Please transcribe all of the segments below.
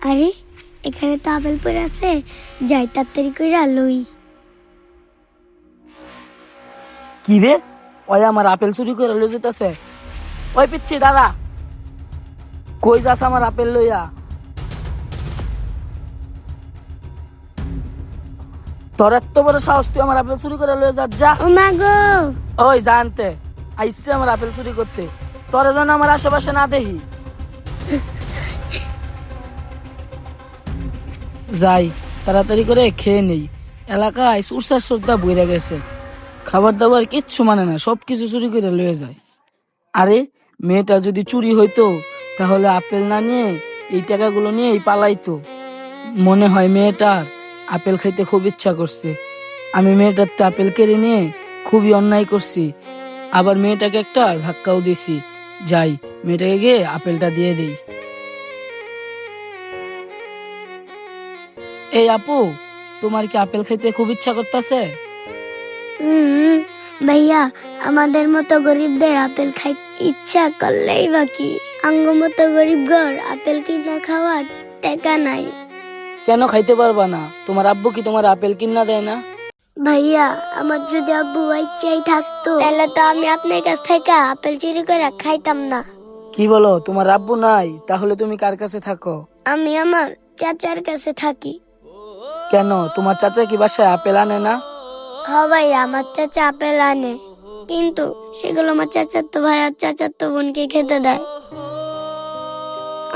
আরে এখানে তো আপেল পড়ে আছে, যাই তাড়াতাড়ি কইরা লই। কি রে, ওই আমার আপেল চুরি করে লয়ে যেতেছে। ওই পিচ্ছি দাদা, কই যাস আমার আপেল লইয়া? তোর এত বড় সাহস, তুই আমার আপেল চুরি করে লয়ে যা। ও মা গো, ওই জানতে আইসছে আমার আপেল চুরি করতে, তোরা যেন আমার আশেপাশে না দেখি। যাই তাড়াতাড়ি করে খেয়ে নেই, এলাকায় সুরসার সর্দা বইরা গেছে, খাবার দাবার কিচ্ছু মানে না, সবকিছু চুরি করে লয়ে যায়। আরে মেয়েটা যদি চুরি হইতো তাহলে আপেল না নিয়ে এই টাকাগুলো নিয়েই পালাইতো। মনে হয় মেয়েটার আপেল খাইতে খুব ইচ্ছা করছে। আমি মেয়েটার তো আপেল কেড়ে নিয়ে খুবই অন্যায় করছি, আবার মেয়েটাকে একটা ধাক্কাও দিছি। যাই মেয়েটাকে গিয়ে আপেলটা দিয়ে দেই। এই আপু, তোমার কি আপেল খাইতে খুব ইচ্ছা করতেছে? ভাইয়া, আমাদের মতো গরিবদের আপেল খাইতে ইচ্ছা করলেই বাকি, আঙ্গ মতো গরিব ঘর আপেল কিনা খাওয়ার টাকা নাই। কেন খাইতে পারবা না? তোমার আব্বু কি তোমার আপেল কিনা দেয় না? ভাইয়া, আমার যদি আব্বু ইচ্ছাই থাকতো তাহলে তো আমি আপনার কাছ থেকে আপেল চুরি করে খাইতাম না। কি বলো, তোমার আব্বু নাই? তাহলে তুমি কার কাছে থাকো? আমি আমার চাচার কাছে থাকি। কেন, তোমার চাচা কি বাসায় আপেল আনে না? ভাইয়া, আমার চাচা আপেল আনে, কিন্তু সেগুলো আমার চাচাতো ভাই আর চাচাতো বোনকে খেতে দেয়,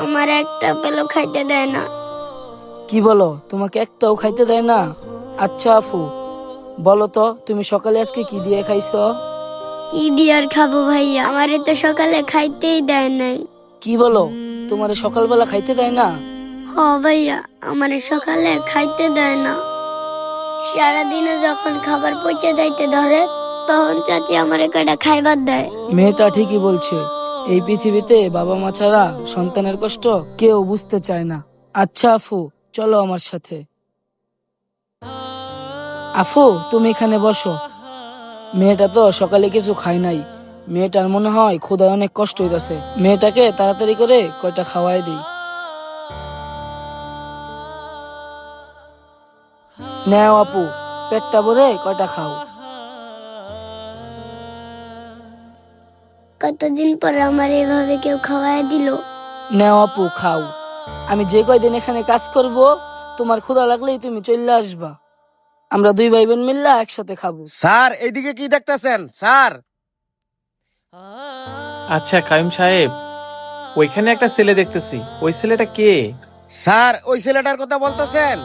আমার একটা আপেলও খাইতে দেয় না। কি বলো, তোমাকে একটাও খাইতে দেয় না? আচ্ছা আপু, বলো তো তুমি সকালে আজকে কি দিয়ে খাইছো? কি দিয়ে আর খাবো ভাইয়া, আমারে তো সকালে খাইতেই দেয় নাই। কি বলো, তোমার সকালবেলা খাইতে দেয় না? ভাইয়া, আমারে সকালে খাইতে দেয় না। সারাদিনে যখন খাবার পৌঁছে যাইতে ধরে তখন চাচি আমারে কয়টা খাইবার দেয়। মেয়েটা ঠিকই বলছে, এই পৃথিবীতে বাবা মা ছাড়া সন্তানের কষ্ট কেউ বুঝতে চায় না। আচ্ছা আফু, চলো আমার সাথে। আফু, তুমি এখানে বসো। মেয়েটা তো সকালে কিছু খায় নাই, মেয়েটার মনে হয় ক্ষুধায় অনেক কষ্ট হইতাছে। মেয়েটাকে তাড়াতাড়ি করে কয়টা খাওয়াই দিই। নেও আপু, পেটটা ভরে কয়টা খাও। কতদিন পরে আমার এভাবে কেউ খাওয়াই দিল। নেও আপু, খাও। আমি যে কয়দিন এখানে কাজ করব, তোমার ক্ষুধা লাগলেই তুমি চলে আসবা, আমরা দুই ভাই বোন মিল্লা একসাথে খাবো। স্যার, এইদিকে কি দেখতেছেন স্যার? আচ্ছা কাইম সাহেব, ওইখানে একটা ছেলে দেখতেছি, ওই ছেলেটা কে? স্যার, ওই ছেলেটার কথা বলতেছেন?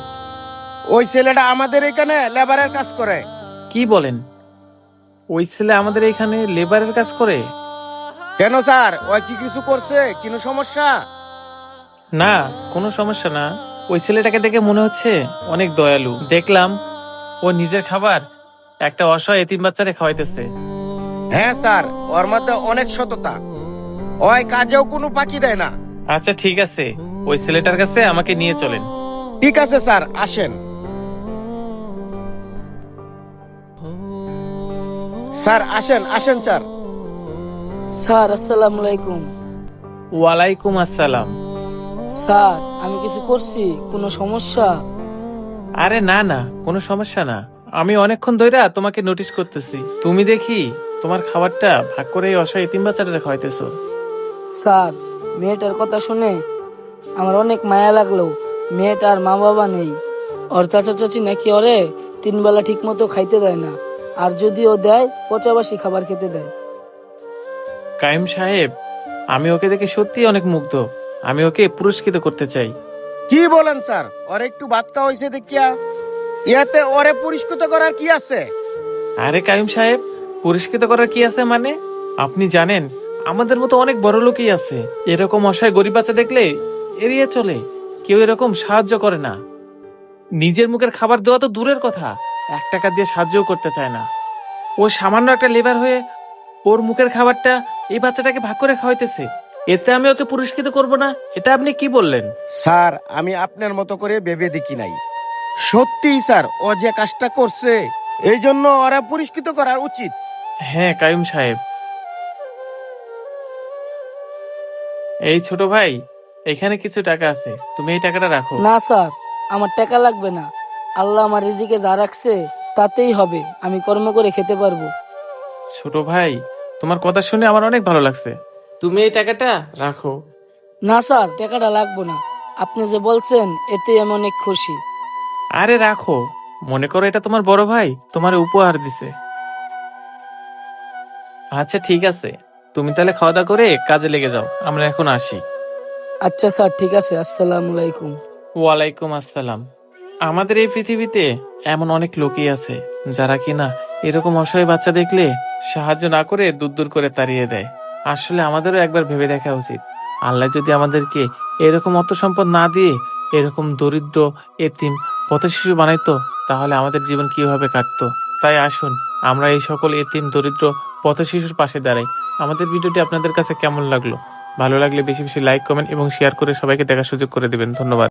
ওই ছেলেটা আমাদের এখানে লেবারের কাজ করে। কি বলেন, ওই ছেলে আমাদের এখানে লেবারের কাজ করে? কেন স্যার, ওই কি কিছু করছে? কোনো সমস্যা? না, কোনো সমস্যা না। ওই ছেলেটাকে দেখে মনে হচ্ছে অনেক দয়ালু। দেখলাম ও নিজের খাবার একটা অসহায় এতিম বাচ্চারে খাওয়াইতেছে। হ্যাঁ স্যার, ওর মধ্যে অনেক সততা, ওই কাজেও কোনো ফাঁকি দেয় না। আচ্ছা ঠিক আছে, ওই ছেলেটার কাছে আমাকে নিয়ে চলেন। ঠিক আছে স্যার, আসেন। স্যার আসেন আসেন স্যার। স্যার আসসালামু আলাইকুম। ওয়ালাইকুম আসসালাম। স্যার, আমি কিছু করছি? কোনো সমস্যা? আরে না না, কোনো সমস্যা না। আমি অনেকক্ষণ ধইরা তোমাকে নোটিস করতেছি, তুমি দেখি তোমার খাবারটা ভাগ করে এই অসহায় এতিম বাচ্চাটা খাওয়াইতেছো। স্যার, মেয়েটার কথা শুনে আমার অনেক মায়া লাগলো। মেয়েটার মা বাবা নেই, ওর চাচা চাচি নাকি ওরে 3 বেলা ঠিক মতো খাইতে দেয় না, আর যদিও দেয় পচাবাসি খাবার খেতে দেয়। কাইম সাহেব, আমি ওকে দেখে সত্যি অনেক মুগ্ধ। আমি ওকে পুরস্কৃত করতে চাই। কি বলেন স্যার? ওর একটু ভাত খাওয়া হয়েছে দেখিয়া ইয়াতে ওরে পুরস্কৃত করার কি আছে? আরে কাইম সাহেব, পুরস্কৃত করার কি আছে মানে? আপনি জানেন আমাদের মতো অনেক বড় লোকই আছে, এরকম অসহায় গরিব বাচ্চা দেখলে এড়িয়ে চলে, কেউ এরকম সাহায্য করে না। নিজের মুখের খাবার দেওয়া তো দূরের কথা, 1 টাকা দিয়ে সাহায্যও করতে চায় না। ও সামান্য একটা লেবার হয়ে ওর মুখের খাবারটা এই বাচ্চাটাকে ভাগ করে খাওয়াইতেছে, এতে আমি ওকে পুরস্কৃত করব না? এটা আপনি কি বললেন? স্যার, আমি আপনার মতো করে ভেবে দেখি নাই। সত্যি স্যার, ও যে কাজটা করছে এই জন্য ওরা পুরস্কৃত করা উচিত। হ্যাঁ কাইম সাহেব। এই ছোট ভাই, এখানে কিছু টাকা আছে, তুমি এই টাকাটা রাখো। না স্যার, আমার টাকা লাগবে না। আল্লাহ আমার রিজিকে যা রাখছে তাতেই হবে, আমি কর্ম করে খেতে পারবো। ছোট ভাই, তোমার কথা শুনে আমার অনেক ভালো লাগছে, তুমি এই টাকাটা রাখো। না স্যার, টাকাটা লাগবে না, আপনি যে বলছেন এতে আমি অনেক খুশি। আরে রাখো, মনে করো এটা তোমার বড় ভাই তোমার উপহার দিছে। আচ্ছা ঠিক আছে, তুমি তাহলে খাওয়া দাওয়া করে কাজে লেগে যাও, আমরা এখন আসি। আচ্ছা স্যার, ঠিক আছে, আসসালামু আলাইকুম। ওয়ালাইকুম আসসালাম। আমাদের এই পৃথিবীতে এমন অনেক লোকই আছে যারা কিনা এরকম অসহায় বাচ্চা দেখলে সাহায্য না করে দূর দূর করে তাড়িয়ে দেয়। আসলে আমাদেরও একবার ভেবে দেখা উচিত, আল্লাহ যদি আমাদেরকে এরকম অর্থ সম্পদ না দিয়ে এরকম দরিদ্র এতিম পথশিশু বানাইতো, তাহলে আমাদের জীবন কিভাবে কাটতো। তাই আসুন আমরা এই সকল এতিম দরিদ্র পথশিশুর পাশে দাঁড়াই। আমাদের ভিডিওটি আপনাদের কাছে কেমন লাগলো? ভালো লাগলে বেশি বেশি লাইক কমেন্ট এবং শেয়ার করে সবাইকে দেখার সুযোগ করে দিবেন। ধন্যবাদ।